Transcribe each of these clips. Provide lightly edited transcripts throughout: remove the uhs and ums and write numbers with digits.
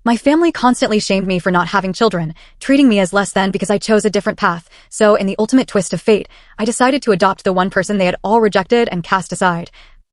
My family constantly shamed me for not having children, treating me as less than because I chose a different path, so in the ultimate twist of fate, I decided to adopt the one person they had all rejected and cast aside,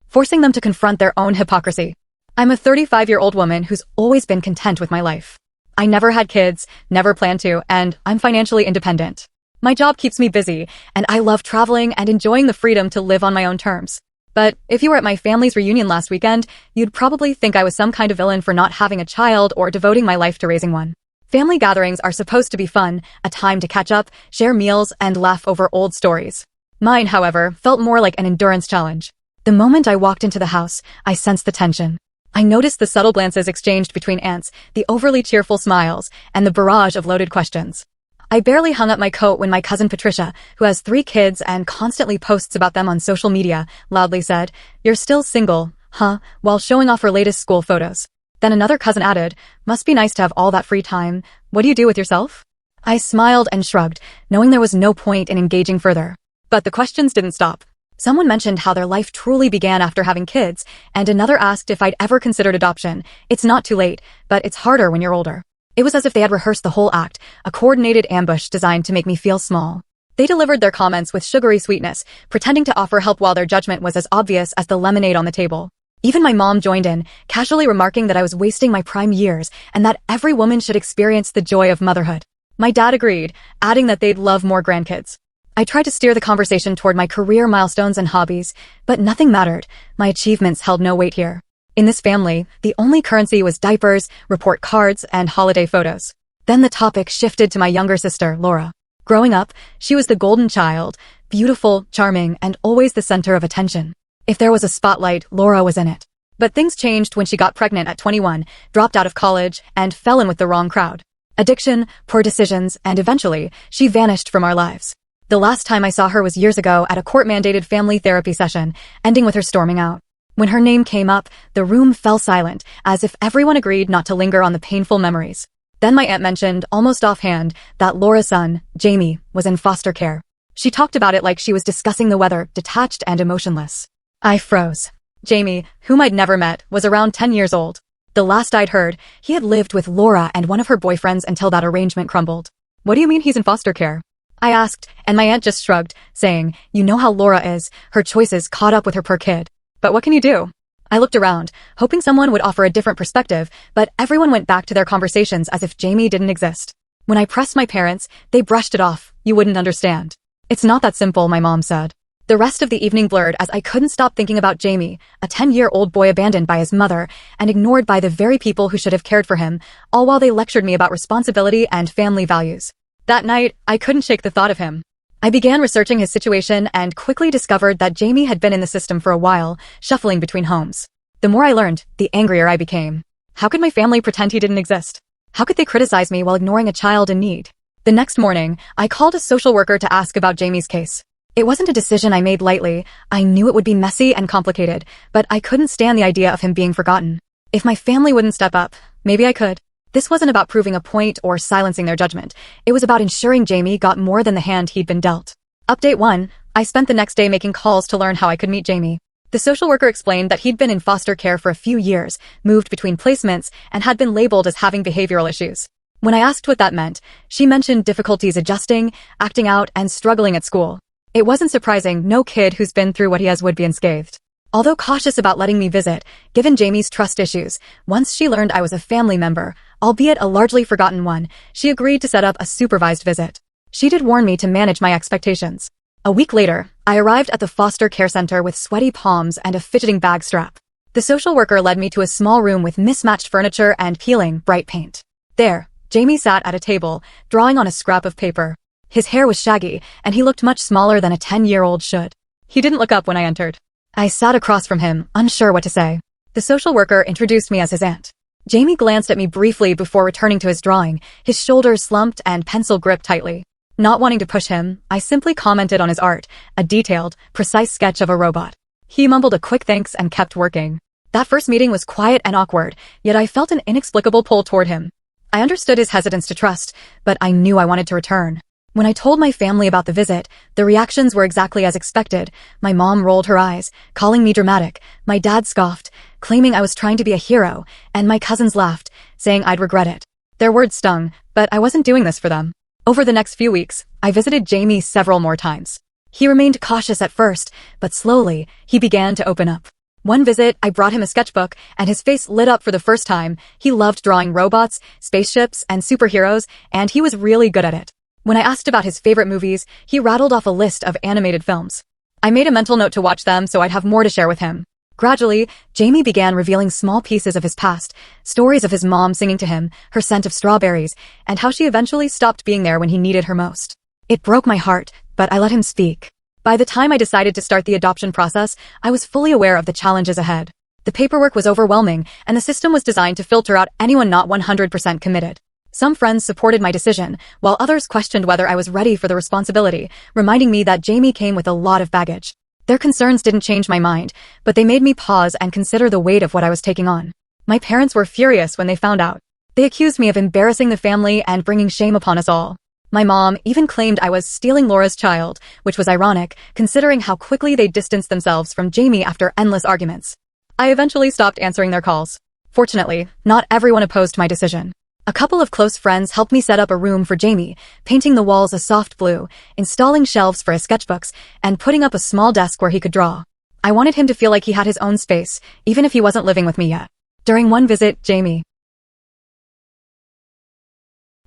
forcing them to confront their own hypocrisy. I'm a 35-year-old woman who's always been content with my life. I never had kids, never planned to, and I'm financially independent. My job keeps me busy, and I love traveling and enjoying the freedom to live on my own terms. But if you were at my family's reunion last weekend, you'd probably think I was some kind of villain for not having a child or devoting my life to raising one. Family gatherings are supposed to be fun, a time to catch up, share meals, and laugh over old stories. Mine, however, felt more like an endurance challenge. The moment I walked into the house, I sensed the tension. I noticed the subtle glances exchanged between aunts, the overly cheerful smiles, and the barrage of loaded questions. I barely hung up my coat when my cousin Patricia, who has 3 kids and constantly posts about them on social media, loudly said, "You're still single, huh?" while showing off her latest school photos. Then another cousin added, "Must be nice to have all that free time. What do you do with yourself?" I smiled and shrugged, knowing there was no point in engaging further. But the questions didn't stop. Someone mentioned how their life truly began after having kids, and another asked if I'd ever considered adoption. It's not too late, but it's harder when you're older. It was as if they had rehearsed the whole act, a coordinated ambush designed to make me feel small. They delivered their comments with sugary sweetness, pretending to offer help while their judgment was as obvious as the lemonade on the table. Even my mom joined in, casually remarking that I was wasting my prime years and that every woman should experience the joy of motherhood. My dad agreed, adding that they'd love more grandkids. I tried to steer the conversation toward my career milestones and hobbies, but nothing mattered. My achievements held no weight here. In this family, the only currency was diapers, report cards, and holiday photos. Then the topic shifted to my younger sister, Laura. Growing up, she was the golden child, beautiful, charming, and always the center of attention. If there was a spotlight, Laura was in it. But things changed when she got pregnant at 21, dropped out of college, and fell in with the wrong crowd. Addiction, poor decisions, and eventually, she vanished from our lives. The last time I saw her was years ago at a court-mandated family therapy session, ending with her storming out. When her name came up, the room fell silent, as if everyone agreed not to linger on the painful memories. Then my aunt mentioned, almost offhand, that Laura's son, Jamie, was in foster care. She talked about it like she was discussing the weather, detached and emotionless. I froze. Jamie, whom I'd never met, was around 10 years old. The last I'd heard, he had lived with Laura and one of her boyfriends until that arrangement crumbled. "What do you mean he's in foster care?" I asked, and my aunt just shrugged, saying, "You know how Laura is, her choices caught up with her per kid. But what can you do?" I looked around, hoping someone would offer a different perspective, but everyone went back to their conversations as if Jamie didn't exist. When I pressed my parents, they brushed it off. "You wouldn't understand. It's not that simple," my mom said. The rest of the evening blurred as I couldn't stop thinking about Jamie, a 10-year-old boy abandoned by his mother and ignored by the very people who should have cared for him, all while they lectured me about responsibility and family values. That night, I couldn't shake the thought of him. I began researching his situation and quickly discovered that Jamie had been in the system for a while, shuffling between homes. The more I learned, the angrier I became. How could my family pretend he didn't exist? How could they criticize me while ignoring a child in need? The next morning, I called a social worker to ask about Jamie's case. It wasn't a decision I made lightly. I knew it would be messy and complicated, but I couldn't stand the idea of him being forgotten. If my family wouldn't step up, maybe I could. This wasn't about proving a point or silencing their judgment. It was about ensuring Jamie got more than the hand he'd been dealt. Update 1. I spent the next day making calls to learn how I could meet Jamie. The social worker explained that he'd been in foster care for a few years, moved between placements, and had been labeled as having behavioral issues. When I asked what that meant, she mentioned difficulties adjusting, acting out, and struggling at school. It wasn't surprising, no kid who's been through what he has would be unscathed. Although cautious about letting me visit, given Jamie's trust issues, once she learned I was a family member, albeit a largely forgotten one, she agreed to set up a supervised visit. She did warn me to manage my expectations. A week later, I arrived at the foster care center with sweaty palms and a fidgeting bag strap. The social worker led me to a small room with mismatched furniture and peeling, bright paint. There, Jamie sat at a table, drawing on a scrap of paper. His hair was shaggy, and he looked much smaller than a 10-year-old should. He didn't look up when I entered. I sat across from him, unsure what to say. The social worker introduced me as his aunt. Jamie glanced at me briefly before returning to his drawing, his shoulders slumped and pencil gripped tightly. Not wanting to push him, I simply commented on his art, a detailed, precise sketch of a robot. He mumbled a quick thanks and kept working. That first meeting was quiet and awkward, yet I felt an inexplicable pull toward him. I understood his hesitance to trust, but I knew I wanted to return. When I told my family about the visit, the reactions were exactly as expected. My mom rolled her eyes, calling me dramatic. My dad scoffed, claiming I was trying to be a hero, and my cousins laughed, saying I'd regret it. Their words stung, but I wasn't doing this for them. Over the next few weeks, I visited Jamie several more times. He remained cautious at first, but slowly, he began to open up. One visit, I brought him a sketchbook, and his face lit up for the first time. He loved drawing robots, spaceships, and superheroes, and he was really good at it. When I asked about his favorite movies, he rattled off a list of animated films. I made a mental note to watch them so I'd have more to share with him. Gradually, Jamie began revealing small pieces of his past, stories of his mom singing to him, her scent of strawberries, and how she eventually stopped being there when he needed her most. It broke my heart, but I let him speak. By the time I decided to start the adoption process, I was fully aware of the challenges ahead. The paperwork was overwhelming, and the system was designed to filter out anyone not 100% committed. Some friends supported my decision, while others questioned whether I was ready for the responsibility, reminding me that Jamie came with a lot of baggage. Their concerns didn't change my mind, but they made me pause and consider the weight of what I was taking on. My parents were furious when they found out. They accused me of embarrassing the family and bringing shame upon us all. My mom even claimed I was stealing Laura's child, which was ironic, considering how quickly they distanced themselves from Jamie after endless arguments. I eventually stopped answering their calls. Fortunately, not everyone opposed my decision. A couple of close friends helped me set up a room for Jamie, painting the walls a soft blue, installing shelves for his sketchbooks, and putting up a small desk where he could draw. I wanted him to feel like he had his own space, even if he wasn't living with me yet. During one visit, Jamie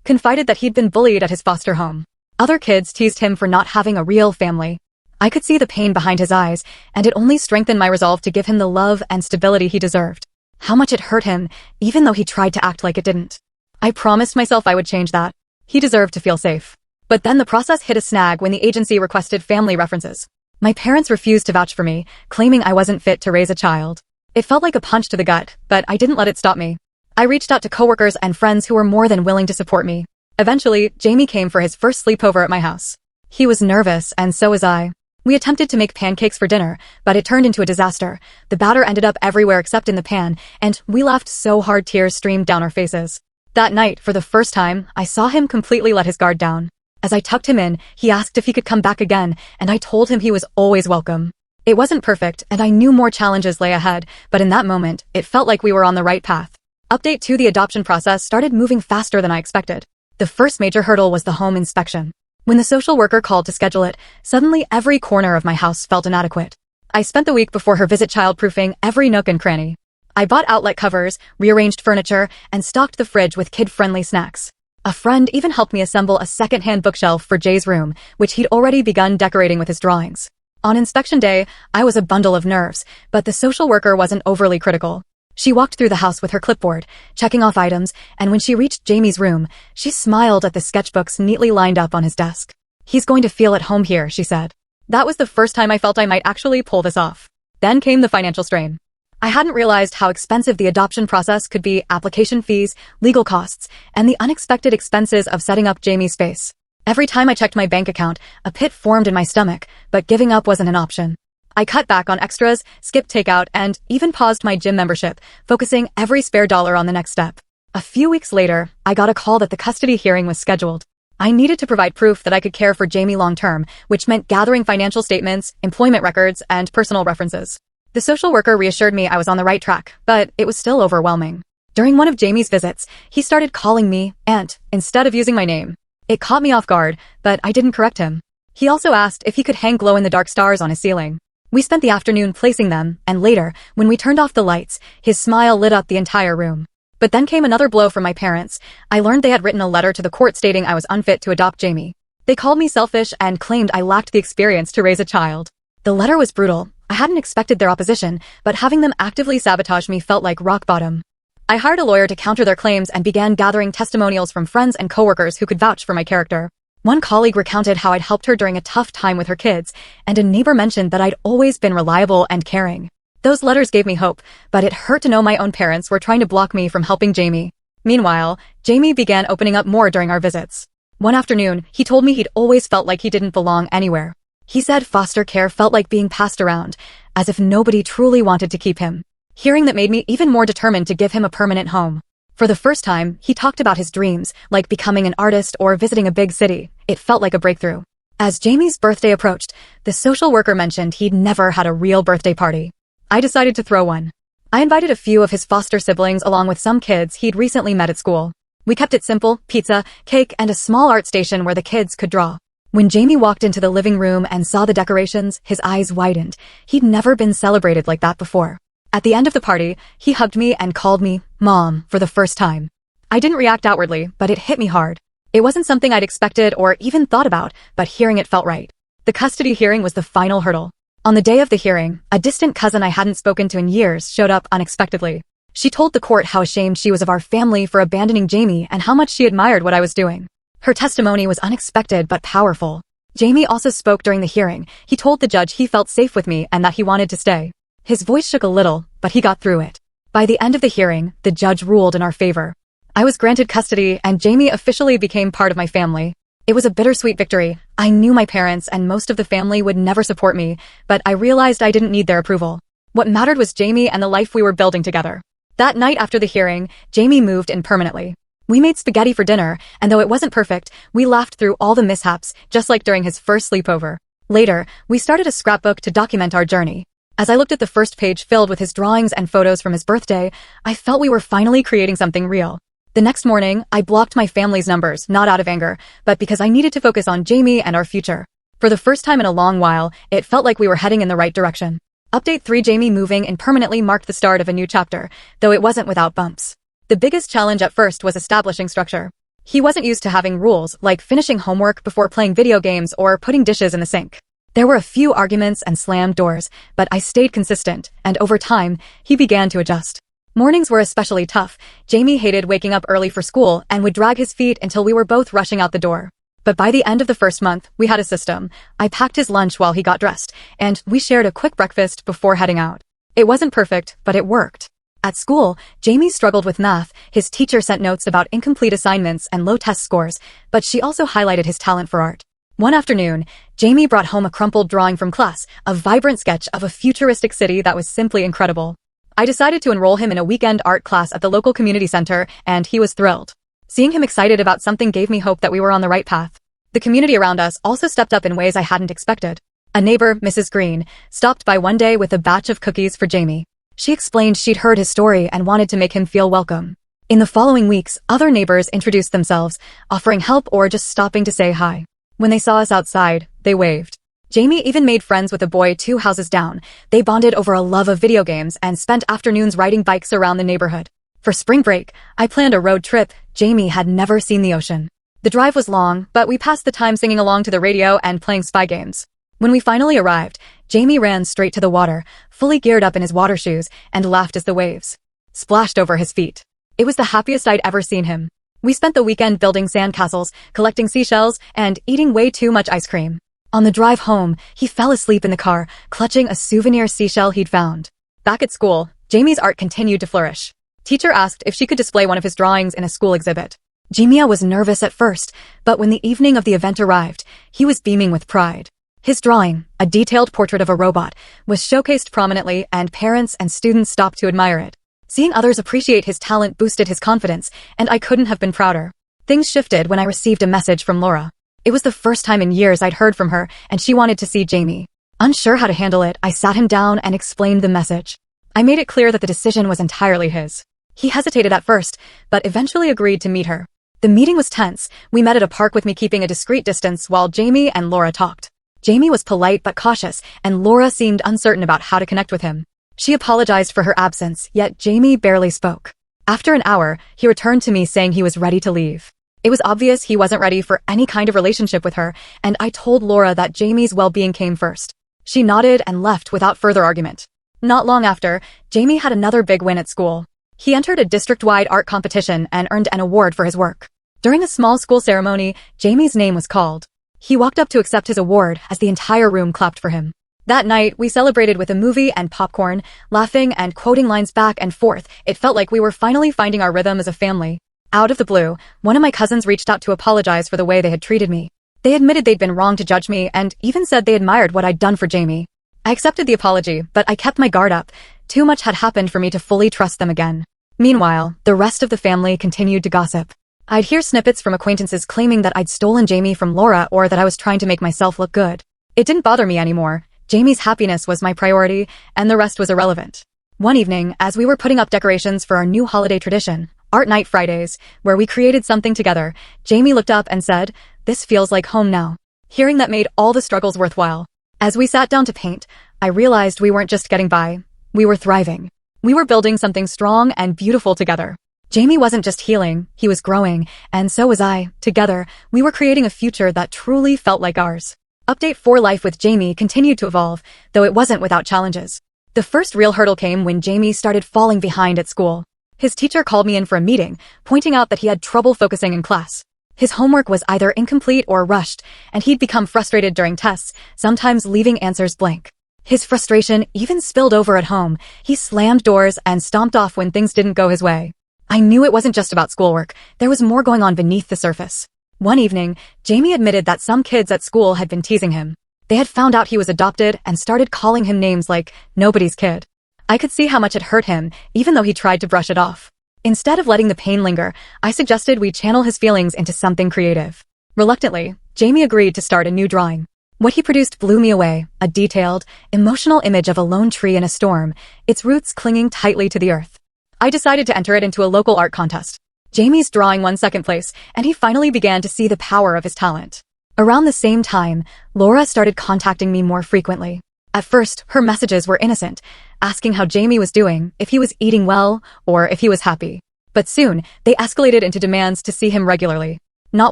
confided that he'd been bullied at his foster home. Other kids teased him for not having a real family. I could see the pain behind his eyes, and it only strengthened my resolve to give him the love and stability he deserved. How much it hurt him, even though he tried to act like it didn't. I promised myself I would change that. He deserved to feel safe. But then the process hit a snag when the agency requested family references. My parents refused to vouch for me, claiming I wasn't fit to raise a child. It felt like a punch to the gut, but I didn't let it stop me. I reached out to coworkers and friends who were more than willing to support me. Eventually, Jamie came for his first sleepover at my house. He was nervous, and so was I. We attempted to make pancakes for dinner, but it turned into a disaster. The batter ended up everywhere except in the pan, and we laughed so hard tears streamed down our faces. That night, for the first time, I saw him completely let his guard down. As I tucked him in, he asked if he could come back again, and I told him he was always welcome. It wasn't perfect, and I knew more challenges lay ahead, but in that moment, it felt like we were on the right path. Update 2: the adoption process started moving faster than I expected. The first major hurdle was the home inspection. When the social worker called to schedule it, suddenly every corner of my house felt inadequate. I spent the week before her visit child-proofing every nook and cranny. I bought outlet covers, rearranged furniture, and stocked the fridge with kid-friendly snacks. A friend even helped me assemble a second-hand bookshelf for Jay's room, which he'd already begun decorating with his drawings. On inspection day, I was a bundle of nerves, but the social worker wasn't overly critical. She walked through the house with her clipboard, checking off items, and when she reached Jamie's room, she smiled at the sketchbooks neatly lined up on his desk. "He's going to feel at home here," she said. That was the first time I felt I might actually pull this off. Then came the financial strain. I hadn't realized how expensive the adoption process could be: application fees, legal costs, and the unexpected expenses of setting up Jamie's space. Every time I checked my bank account, a pit formed in my stomach, but giving up wasn't an option. I cut back on extras, skipped takeout, and even paused my gym membership, focusing every spare dollar on the next step. A few weeks later, I got a call that the custody hearing was scheduled. I needed to provide proof that I could care for Jamie long-term, which meant gathering financial statements, employment records, and personal references. The social worker reassured me I was on the right track, but it was still overwhelming. During one of Jamie's visits, he started calling me Aunt instead of using my name. It caught me off guard, but I didn't correct him. He also asked if he could hang glow-in-the-dark stars on his ceiling. We spent the afternoon placing them, and later, when we turned off the lights, his smile lit up the entire room. But then came another blow from my parents. I learned they had written a letter to the court stating I was unfit to adopt Jamie. They called me selfish and claimed I lacked the experience to raise a child. The letter was brutal. I hadn't expected their opposition, but having them actively sabotage me felt like rock bottom. I hired a lawyer to counter their claims and began gathering testimonials from friends and coworkers who could vouch for my character. One colleague recounted how I'd helped her during a tough time with her kids, and a neighbor mentioned that I'd always been reliable and caring. Those letters gave me hope, but it hurt to know my own parents were trying to block me from helping Jamie. Meanwhile, Jamie began opening up more during our visits. One afternoon, he told me he'd always felt like he didn't belong anywhere. He said foster care felt like being passed around, as if nobody truly wanted to keep him. Hearing that made me even more determined to give him a permanent home. For the first time, he talked about his dreams, like becoming an artist or visiting a big city. It felt like a breakthrough. As Jamie's birthday approached, the social worker mentioned he'd never had a real birthday party. I decided to throw one. I invited a few of his foster siblings along with some kids he'd recently met at school. We kept it simple: pizza, cake, and a small art station where the kids could draw. When Jamie walked into the living room and saw the decorations, his eyes widened. He'd never been celebrated like that before. At the end of the party, he hugged me and called me Mom for the first time. I didn't react outwardly, but it hit me hard. It wasn't something I'd expected or even thought about, but hearing it felt right. The custody hearing was the final hurdle. On the day of the hearing, a distant cousin I hadn't spoken to in years showed up unexpectedly. She told the court how ashamed she was of our family for abandoning Jamie and how much she admired what I was doing. Her testimony was unexpected but powerful. Jamie also spoke during the hearing. He told the judge he felt safe with me and that he wanted to stay. His voice shook a little, but he got through it. By the end of the hearing, the judge ruled in our favor. I was granted custody and Jamie officially became part of my family. It was a bittersweet victory. I knew my parents and most of the family would never support me, but I realized I didn't need their approval. What mattered was Jamie and the life we were building together. That night after the hearing, Jamie moved in permanently. We made spaghetti for dinner, and though it wasn't perfect, we laughed through all the mishaps, just like during his first sleepover. Later, we started a scrapbook to document our journey. As I looked at the first page filled with his drawings and photos from his birthday, I felt we were finally creating something real. The next morning, I blocked my family's numbers, not out of anger, but because I needed to focus on Jamie and our future. For the first time in a long while, it felt like we were heading in the right direction. Update 3: Jamie moving in permanently marked the start of a new chapter, though it wasn't without bumps. The biggest challenge at first was establishing structure. He wasn't used to having rules, like finishing homework before playing video games or putting dishes in the sink. There were a few arguments and slammed doors, but I stayed consistent, and over time, he began to adjust. Mornings were especially tough. Jamie hated waking up early for school and would drag his feet until we were both rushing out the door. But by the end of the first month, we had a system. I packed his lunch while he got dressed, and we shared a quick breakfast before heading out. It wasn't perfect, but it worked. At school, Jamie struggled with math. His teacher sent notes about incomplete assignments and low test scores, but she also highlighted his talent for art. One afternoon, Jamie brought home a crumpled drawing from class, a vibrant sketch of a futuristic city that was simply incredible. I decided to enroll him in a weekend art class at the local community center, and he was thrilled. Seeing him excited about something gave me hope that we were on the right path. The community around us also stepped up in ways I hadn't expected. A neighbor, Mrs. Green, stopped by one day with a batch of cookies for Jamie. She explained she'd heard his story and wanted to make him feel welcome. In the following weeks, other neighbors introduced themselves, offering help or just stopping to say hi. When they saw us outside, they waved. Jamie even made friends with a boy 2 houses down. They bonded over a love of video games and spent afternoons riding bikes around the neighborhood. For spring break, I planned a road trip. Jamie had never seen the ocean. The drive was long, but we passed the time singing along to the radio and playing spy games. When we finally arrived, Jamie ran straight to the water, fully geared up in his water shoes, and laughed as the waves splashed over his feet. It was the happiest I'd ever seen him. We spent the weekend building sandcastles, collecting seashells, and eating way too much ice cream. On the drive home, he fell asleep in the car, clutching a souvenir seashell he'd found. Back at school, Jamie's art continued to flourish. Teacher asked if she could display one of his drawings in a school exhibit. Jamie was nervous at first, but when the evening of the event arrived, he was beaming with pride. His drawing, a detailed portrait of a robot, was showcased prominently and parents and students stopped to admire it. Seeing others appreciate his talent boosted his confidence, and I couldn't have been prouder. Things shifted when I received a message from Laura. It was the first time in years I'd heard from her, and she wanted to see Jamie. Unsure how to handle it, I sat him down and explained the message. I made it clear that the decision was entirely his. He hesitated at first, but eventually agreed to meet her. The meeting was tense. We met at a park with me keeping a discreet distance while Jamie and Laura talked. Jamie was polite but cautious, and Laura seemed uncertain about how to connect with him. She apologized for her absence, yet Jamie barely spoke. After an hour, he returned to me saying he was ready to leave. It was obvious he wasn't ready for any kind of relationship with her, and I told Laura that Jamie's well-being came first. She nodded and left without further argument. Not long after, Jamie had another big win at school. He entered a district-wide art competition and earned an award for his work. During a small school ceremony, Jamie's name was called. He walked up to accept his award as the entire room clapped for him. That night, we celebrated with a movie and popcorn, laughing and quoting lines back and forth. It felt like we were finally finding our rhythm as a family. Out of the blue, one of my cousins reached out to apologize for the way they had treated me. They admitted they'd been wrong to judge me and even said they admired what I'd done for Jamie. I accepted the apology, but I kept my guard up. Too much had happened for me to fully trust them again. Meanwhile, the rest of the family continued to gossip. I'd hear snippets from acquaintances claiming that I'd stolen Jamie from Laura or that I was trying to make myself look good. It didn't bother me anymore. Jamie's happiness was my priority, and the rest was irrelevant. One evening, as we were putting up decorations for our new holiday tradition, Art Night Fridays, where we created something together, Jamie looked up and said, "This feels like home now." Hearing that made all the struggles worthwhile. As we sat down to paint, I realized we weren't just getting by. We were thriving. We were building something strong and beautiful together. Jamie wasn't just healing, he was growing, and so was I. Together, we were creating a future that truly felt like ours. Update 4 Life with Jamie continued to evolve, though it wasn't without challenges. The first real hurdle came when Jamie started falling behind at school. His teacher called me in for a meeting, pointing out that he had trouble focusing in class. His homework was either incomplete or rushed, and he'd become frustrated during tests, sometimes leaving answers blank. His frustration even spilled over at home. He slammed doors and stomped off when things didn't go his way. I knew it wasn't just about schoolwork. There was more going on beneath the surface. One evening, Jamie admitted that some kids at school had been teasing him. They had found out he was adopted and started calling him names like nobody's kid. I could see how much it hurt him, even though he tried to brush it off. Instead of letting the pain linger, I suggested we channel his feelings into something creative. Reluctantly, Jamie agreed to start a new drawing. What he produced blew me away, a detailed, emotional image of a lone tree in a storm, its roots clinging tightly to the earth. I decided to enter it into a local art contest. Jamie's drawing won second place, and he finally began to see the power of his talent. Around the same time, Laura started contacting me more frequently. At first, her messages were innocent, asking how Jamie was doing, if he was eating well, or if he was happy. But soon, they escalated into demands to see him regularly. Not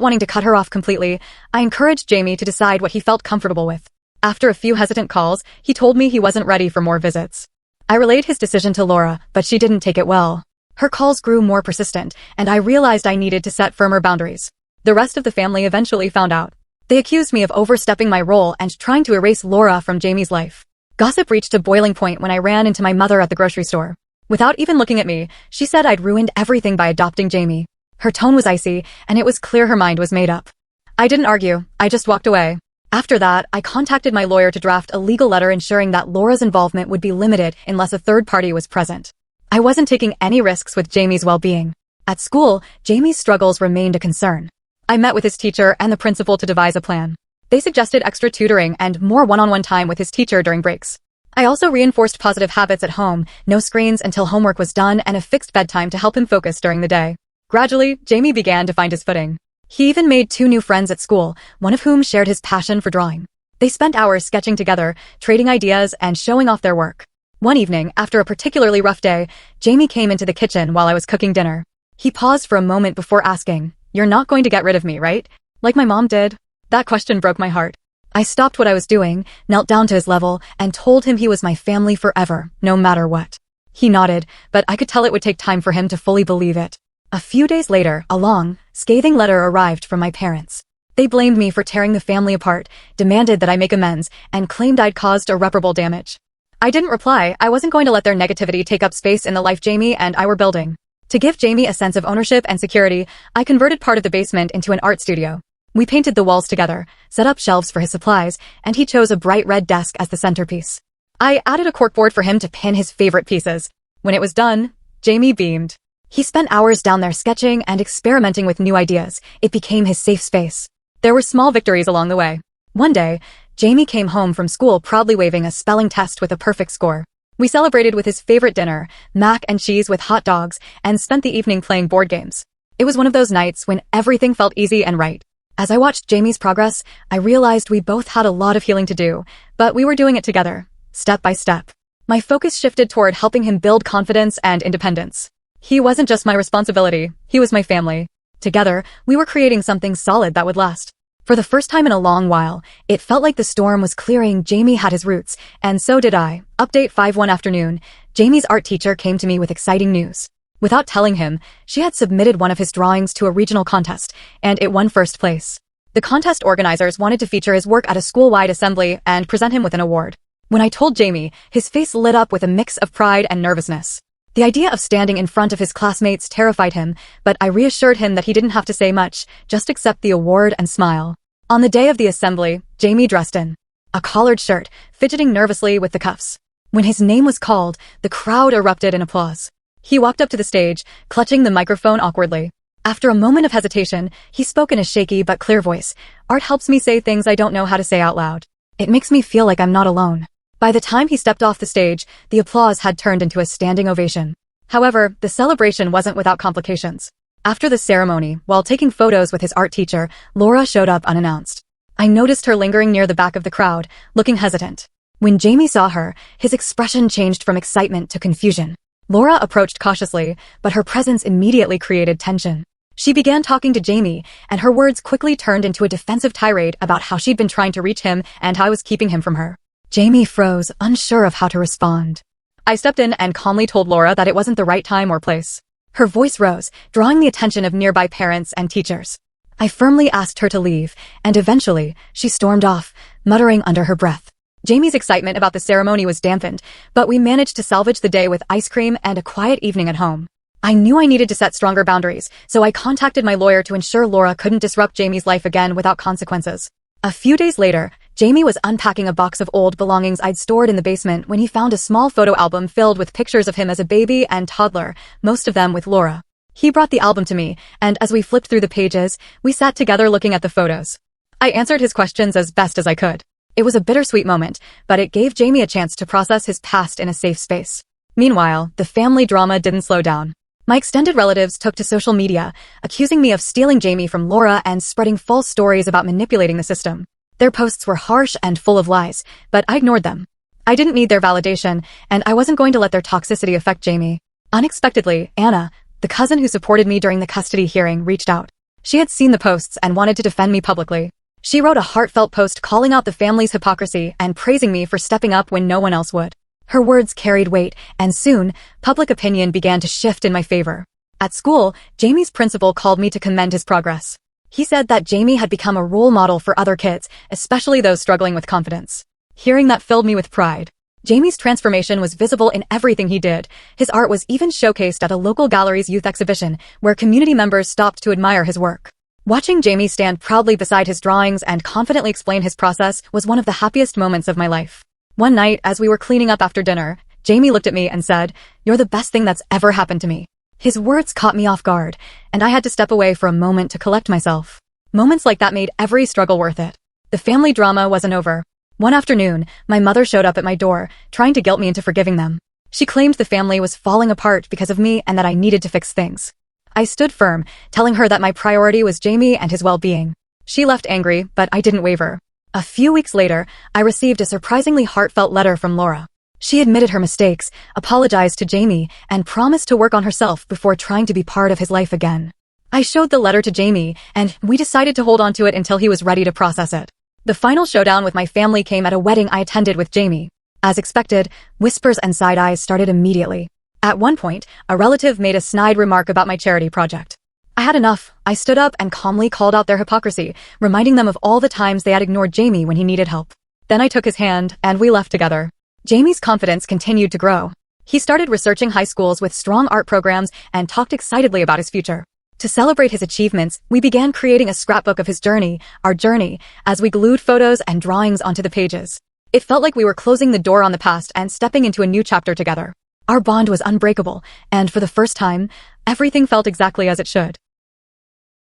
wanting to cut her off completely, I encouraged Jamie to decide what he felt comfortable with. After a few hesitant calls, he told me he wasn't ready for more visits. I relayed his decision to Laura, but she didn't take it well. Her calls grew more persistent, and I realized I needed to set firmer boundaries. The rest of the family eventually found out. They accused me of overstepping my role and trying to erase Laura from Jamie's life. Gossip reached a boiling point when I ran into my mother at the grocery store. Without even looking at me, she said I'd ruined everything by adopting Jamie. Her tone was icy, and it was clear her mind was made up. I didn't argue, I just walked away. After that, I contacted my lawyer to draft a legal letter ensuring that Laura's involvement would be limited unless a third party was present. I wasn't taking any risks with Jamie's well-being. At school, Jamie's struggles remained a concern. I met with his teacher and the principal to devise a plan. They suggested extra tutoring and more one-on-one time with his teacher during breaks. I also reinforced positive habits at home, no screens until homework was done, and a fixed bedtime to help him focus during the day. Gradually, Jamie began to find his footing. He even made 2 new friends at school, one of whom shared his passion for drawing. They spent hours sketching together, trading ideas, and showing off their work. One evening, after a particularly rough day, Jamie came into the kitchen while I was cooking dinner. He paused for a moment before asking, "You're not going to get rid of me, right? Like my mom did?" That question broke my heart. I stopped what I was doing, knelt down to his level, and told him he was my family forever, no matter what. He nodded, but I could tell it would take time for him to fully believe it. A few days later, a long, scathing letter arrived from my parents. They blamed me for tearing the family apart, demanded that I make amends, and claimed I'd caused irreparable damage. I didn't reply. I wasn't going to let their negativity take up space in the life Jamie and I were building. To give Jamie a sense of ownership and security, I converted part of the basement into an art studio. We painted the walls together, set up shelves for his supplies, and he chose a bright red desk as the centerpiece. I added a corkboard for him to pin his favorite pieces. When it was done, Jamie beamed. He spent hours down there sketching and experimenting with new ideas. It became his safe space. There were small victories along the way. One day, Jamie came home from school proudly waving a spelling test with a perfect score. We celebrated with his favorite dinner, mac and cheese with hot dogs, and spent the evening playing board games. It was one of those nights when everything felt easy and right. As I watched Jamie's progress, I realized we both had a lot of healing to do, but we were doing it together, step by step. My focus shifted toward helping him build confidence and independence. He wasn't just my responsibility, he was my family. Together, we were creating something solid that would last. For the first time in a long while, it felt like the storm was clearing. Jamie had his roots, and so did I. Update 5 One afternoon, Jamie's art teacher came to me with exciting news. Without telling him, she had submitted one of his drawings to a regional contest, and it won first place. The contest organizers wanted to feature his work at a school-wide assembly and present him with an award. When I told Jamie, his face lit up with a mix of pride and nervousness. The idea of standing in front of his classmates terrified him, but I reassured him that he didn't have to say much, just accept the award and smile. On the day of the assembly, Jamie dressed in a collared shirt, fidgeting nervously with the cuffs. When his name was called, the crowd erupted in applause. He walked up to the stage, clutching the microphone awkwardly. After a moment of hesitation, he spoke in a shaky but clear voice. "Art helps me say things I don't know how to say out loud. It makes me feel like I'm not alone." By the time he stepped off the stage, the applause had turned into a standing ovation. However, the celebration wasn't without complications. After the ceremony, while taking photos with his art teacher, Laura showed up unannounced. I noticed her lingering near the back of the crowd, looking hesitant. When Jamie saw her, his expression changed from excitement to confusion. Laura approached cautiously, but her presence immediately created tension. She began talking to Jamie, and her words quickly turned into a defensive tirade about how she'd been trying to reach him and how I was keeping him from her. Jamie froze, unsure of how to respond. I stepped in and calmly told Laura that it wasn't the right time or place. Her voice rose, drawing the attention of nearby parents and teachers. I firmly asked her to leave, and eventually, she stormed off, muttering under her breath. Jamie's excitement about the ceremony was dampened, but we managed to salvage the day with ice cream and a quiet evening at home. I knew I needed to set stronger boundaries, so I contacted my lawyer to ensure Laura couldn't disrupt Jamie's life again without consequences. A few days later, Jamie was unpacking a box of old belongings I'd stored in the basement when he found a small photo album filled with pictures of him as a baby and toddler, most of them with Laura. He brought the album to me, and as we flipped through the pages, we sat together looking at the photos. I answered his questions as best as I could. It was a bittersweet moment, but it gave Jamie a chance to process his past in a safe space. Meanwhile, the family drama didn't slow down. My extended relatives took to social media, accusing me of stealing Jamie from Laura and spreading false stories about manipulating the system. Their posts were harsh and full of lies, but I ignored them. I didn't need their validation, and I wasn't going to let their toxicity affect Jamie. Unexpectedly, Anna, the cousin who supported me during the custody hearing, reached out. She had seen the posts and wanted to defend me publicly. She wrote a heartfelt post calling out the family's hypocrisy and praising me for stepping up when no one else would. Her words carried weight, and soon, public opinion began to shift in my favor. At school, Jamie's principal called me to commend his progress. He said that Jamie had become a role model for other kids, especially those struggling with confidence. Hearing that filled me with pride. Jamie's transformation was visible in everything he did. His art was even showcased at a local gallery's youth exhibition, where community members stopped to admire his work. Watching Jamie stand proudly beside his drawings and confidently explain his process was one of the happiest moments of my life. One night, as we were cleaning up after dinner, Jamie looked at me and said, "You're the best thing that's ever happened to me." His words caught me off guard, and I had to step away for a moment to collect myself. Moments like that made every struggle worth it. The family drama wasn't over. One afternoon, my mother showed up at my door, trying to guilt me into forgiving them. She claimed the family was falling apart because of me and that I needed to fix things. I stood firm, telling her that my priority was Jamie and his well-being. She left angry, but I didn't waver. A few weeks later, I received a surprisingly heartfelt letter from Laura. She admitted her mistakes, apologized to Jamie, and promised to work on herself before trying to be part of his life again. I showed the letter to Jamie, and we decided to hold on to it until he was ready to process it. The final showdown with my family came at a wedding I attended with Jamie. As expected, whispers and side eyes started immediately. At one point, a relative made a snide remark about my charity project. I had enough. I stood up and calmly called out their hypocrisy, reminding them of all the times they had ignored Jamie when he needed help. Then I took his hand, and we left together. Jamie's confidence continued to grow. He started researching high schools with strong art programs and talked excitedly about his future. To celebrate his achievements, we began creating a scrapbook of his journey, our journey, as we glued photos and drawings onto the pages. It felt like we were closing the door on the past and stepping into a new chapter together. Our bond was unbreakable, and for the first time, everything felt exactly as it should.